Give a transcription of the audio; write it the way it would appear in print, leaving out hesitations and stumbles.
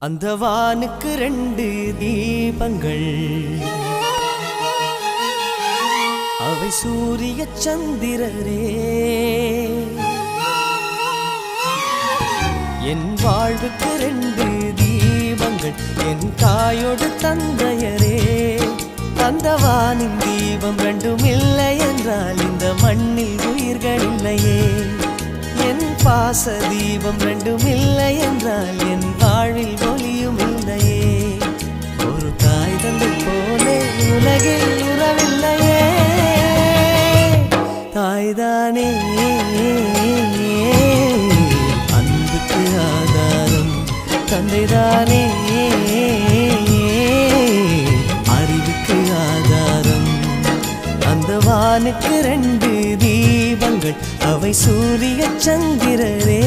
அந்த வானுக்கு 2 தீபங்கள், அவை சூரிய சந்திரரே. என் வாழ்வுக்கு 2 தீபங்கள், என் தாயோடு தந்தையரே. அந்த வானின் தீபம் 2ம் இல்லை என்றால் இந்த மண்ணில் உயிர்கள் இல்லையே. என் பாச தீபம் 2ம் இல்லை என்றால் என் வாழ்வில் ஒளியும் இல்லையே. ஒரு தாய் தந்தை போலே உலகில் உறவில்லையே. தாய்தானே அன்புக்கு ஆதாரம், தந்தைதானே அறிவுக்கு ஆதாரம். அந்த வானுக்கு 2 தீபங்கள், அவை சூரிய சந்திரரே.